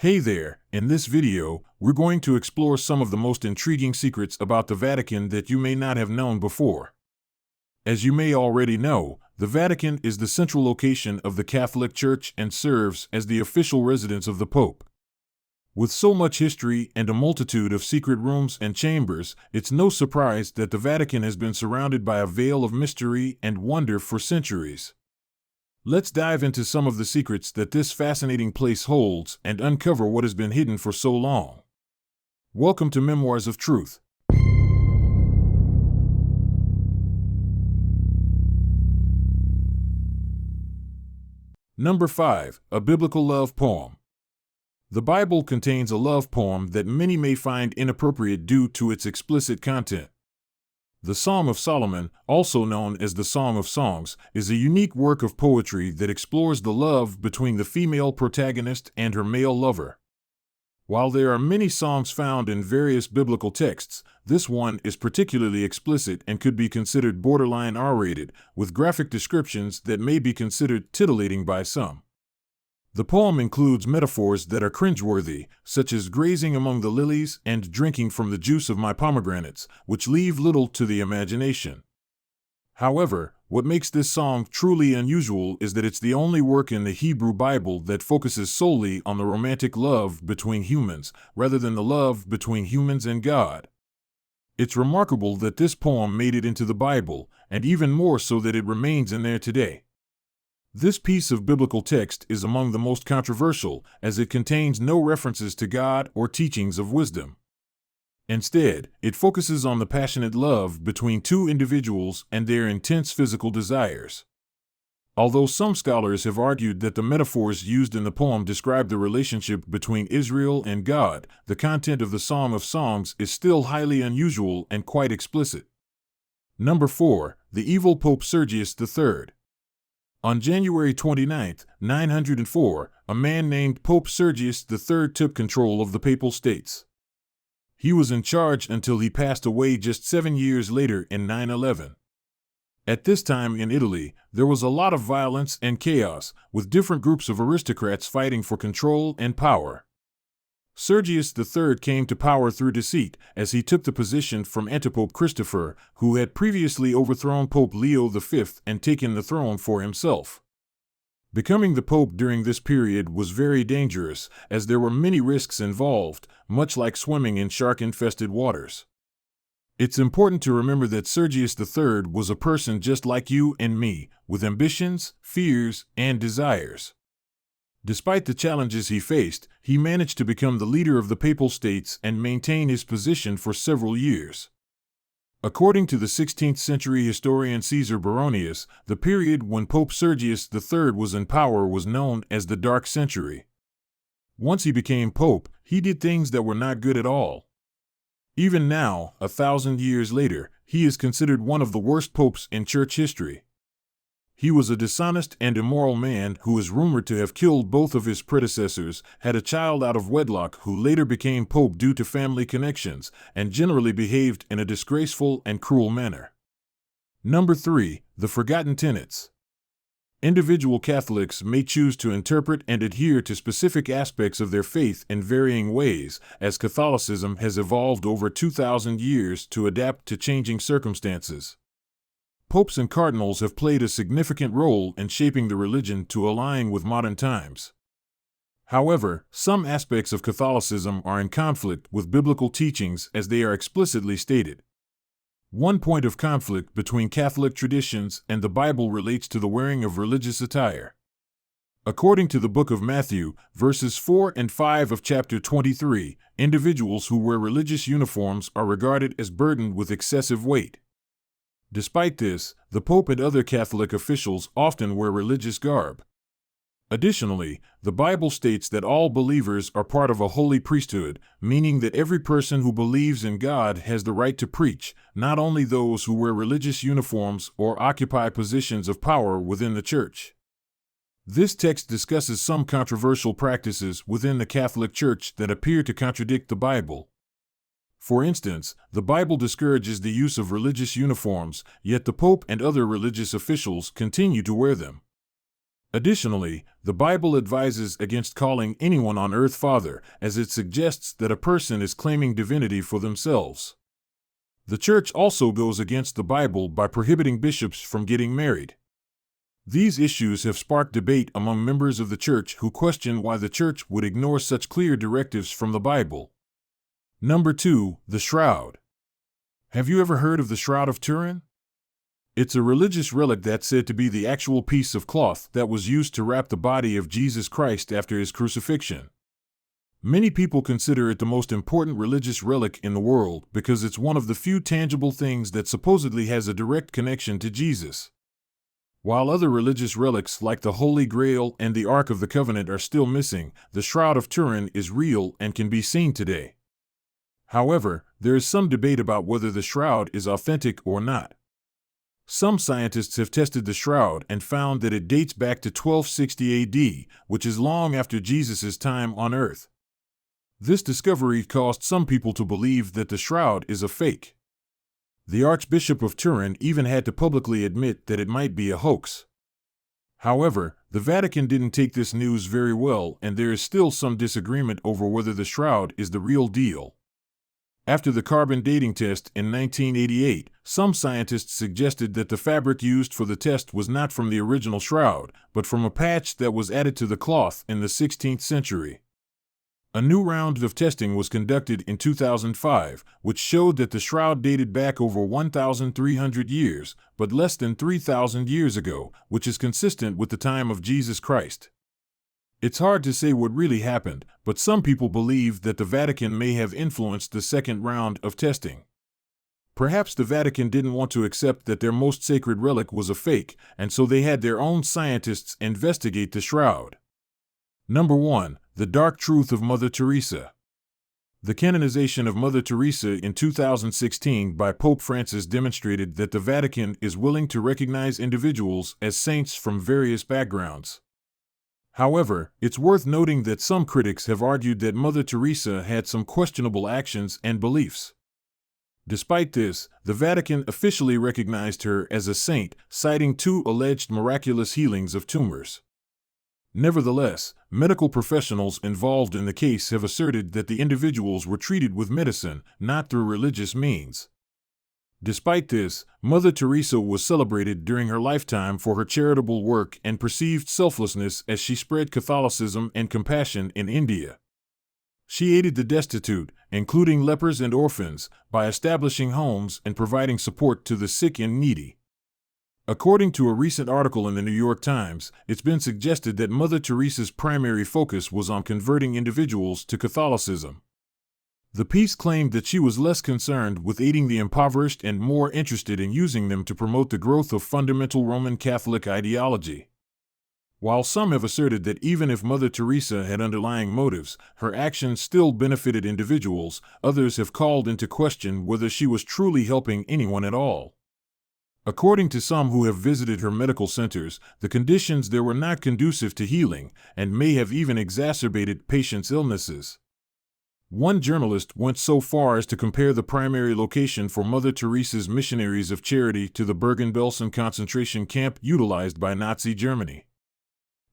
Hey there, in this video, we're going to explore some of the most intriguing secrets about the Vatican that you may not have known before. As you may already know, the Vatican is the central location of the Catholic Church and serves as the official residence of the Pope. With so much history and a multitude of secret rooms and chambers, it's no surprise that the Vatican has been surrounded by a veil of mystery and wonder for centuries. Let's dive into some of the secrets that this fascinating place holds and uncover what has been hidden for so long. Welcome to Memoirs of Truth. Number 5. A biblical love poem. The Bible contains a love poem that many may find inappropriate due to its explicit content. The Song of Solomon, also known as the Song of Songs, is a unique work of poetry that explores the love between the female protagonist and her male lover. While there are many songs found in various biblical texts, this one is particularly explicit and could be considered borderline R-rated, with graphic descriptions that may be considered titillating by some. The poem includes metaphors that are cringeworthy, such as grazing among the lilies and drinking from the juice of my pomegranates, which leave little to the imagination. However, what makes this song truly unusual is that it's the only work in the Hebrew Bible that focuses solely on the romantic love between humans, rather than the love between humans and God. It's remarkable that this poem made it into the Bible, and even more so that it remains in there today. This piece of biblical text is among the most controversial, as it contains no references to God or teachings of wisdom. Instead, it focuses on the passionate love between two individuals and their intense physical desires. Although some scholars have argued that the metaphors used in the poem describe the relationship between Israel and God, the content of the Song of Songs is still highly unusual and quite explicit. Number 4. The evil Pope Sergius III. On January 29, 904, a man named Pope Sergius III took control of the Papal States. He was in charge until he passed away just 7 years later in 911. At this time in Italy, there was a lot of violence and chaos, with different groups of aristocrats fighting for control and power. Sergius III came to power through deceit, as he took the position from Antipope Christopher, who had previously overthrown Pope Leo V and taken the throne for himself. Becoming the pope during this period was very dangerous, as there were many risks involved, much like swimming in shark-infested waters. It's important to remember that Sergius III was a person just like you and me, with ambitions, fears, and desires. Despite the challenges he faced, he managed to become the leader of the Papal States and maintain his position for several years. According to the 16th century historian Caesar Baronius, the period when Pope Sergius III was in power was known as the Dark Century. Once he became pope, he did things that were not good at all. Even now, 1,000 years later, he is considered one of the worst popes in church history. He was a dishonest and immoral man who is rumored to have killed both of his predecessors, had a child out of wedlock who later became pope due to family connections, and generally behaved in a disgraceful and cruel manner. Number 3. The Forgotten Tenets. Individual Catholics may choose to interpret and adhere to specific aspects of their faith in varying ways, as Catholicism has evolved over 2,000 years to adapt to changing circumstances. Popes and cardinals have played a significant role in shaping the religion to align with modern times. However, some aspects of Catholicism are in conflict with biblical teachings as they are explicitly stated. One point of conflict between Catholic traditions and the Bible relates to the wearing of religious attire. According to the book of Matthew, verses 4 and 5 of chapter 23, individuals who wear religious uniforms are regarded as burdened with excessive weight. Despite this, the Pope and other Catholic officials often wear religious garb. Additionally, the Bible states that all believers are part of a holy priesthood, meaning that every person who believes in God has the right to preach, not only those who wear religious uniforms or occupy positions of power within the Church. This text discusses some controversial practices within the Catholic Church that appear to contradict the Bible. For instance, the Bible discourages the use of religious uniforms, yet the Pope and other religious officials continue to wear them. Additionally, the Bible advises against calling anyone on earth father, as it suggests that a person is claiming divinity for themselves. The Church also goes against the Bible by prohibiting bishops from getting married. These issues have sparked debate among members of the Church who question why the Church would ignore such clear directives from the Bible. Number 2, the Shroud. Have you ever heard of the Shroud of Turin? It's a religious relic that's said to be the actual piece of cloth that was used to wrap the body of Jesus Christ after his crucifixion. Many people consider it the most important religious relic in the world because it's one of the few tangible things that supposedly has a direct connection to Jesus. While other religious relics like the Holy Grail and the Ark of the Covenant are still missing, the Shroud of Turin is real and can be seen today. However, there is some debate about whether the shroud is authentic or not. Some scientists have tested the shroud and found that it dates back to 1260 AD, which is long after Jesus' time on Earth. This discovery caused some people to believe that the shroud is a fake. The Archbishop of Turin even had to publicly admit that it might be a hoax. However, the Vatican didn't take this news very well, and there is still some disagreement over whether the shroud is the real deal. After the carbon dating test in 1988, some scientists suggested that the fabric used for the test was not from the original shroud, but from a patch that was added to the cloth in the 16th century. A new round of testing was conducted in 2005, which showed that the shroud dated back over 1,300 years, but less than 3,000 years ago, which is consistent with the time of Jesus Christ. It's hard to say what really happened, but some people believe that the Vatican may have influenced the second round of testing. Perhaps the Vatican didn't want to accept that their most sacred relic was a fake, and so they had their own scientists investigate the shroud. Number 1. The Dark Truth of Mother Teresa. The canonization of Mother Teresa in 2016 by Pope Francis demonstrated that the Vatican is willing to recognize individuals as saints from various backgrounds. However, it's worth noting that some critics have argued that Mother Teresa had some questionable actions and beliefs. Despite this, the Vatican officially recognized her as a saint, citing 2 alleged miraculous healings of tumors. Nevertheless, medical professionals involved in the case have asserted that the individuals were treated with medicine, not through religious means. Despite this, Mother Teresa was celebrated during her lifetime for her charitable work and perceived selflessness as she spread Catholicism and compassion in India. She aided the destitute, including lepers and orphans, by establishing homes and providing support to the sick and needy. According to a recent article in the New York Times, it's been suggested that Mother Teresa's primary focus was on converting individuals to Catholicism. The piece claimed that she was less concerned with aiding the impoverished and more interested in using them to promote the growth of fundamental Roman Catholic ideology. While some have asserted that even if Mother Teresa had underlying motives, her actions still benefited individuals, others have called into question whether she was truly helping anyone at all. According to some who have visited her medical centers, the conditions there were not conducive to healing, and may have even exacerbated patients' illnesses. One journalist went so far as to compare the primary location for Mother Teresa's missionaries of charity to the Bergen-Belsen concentration camp utilized by Nazi Germany.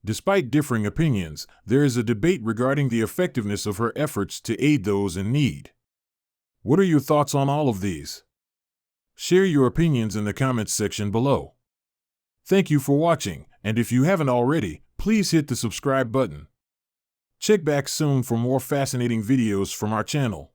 Despite differing opinions, there is a debate regarding the effectiveness of her efforts to aid those in need. What are your thoughts on all of these? Share your opinions in the comments section below. Thank you for watching, and if you haven't already, please hit the subscribe button. Check back soon for more fascinating videos from our channel.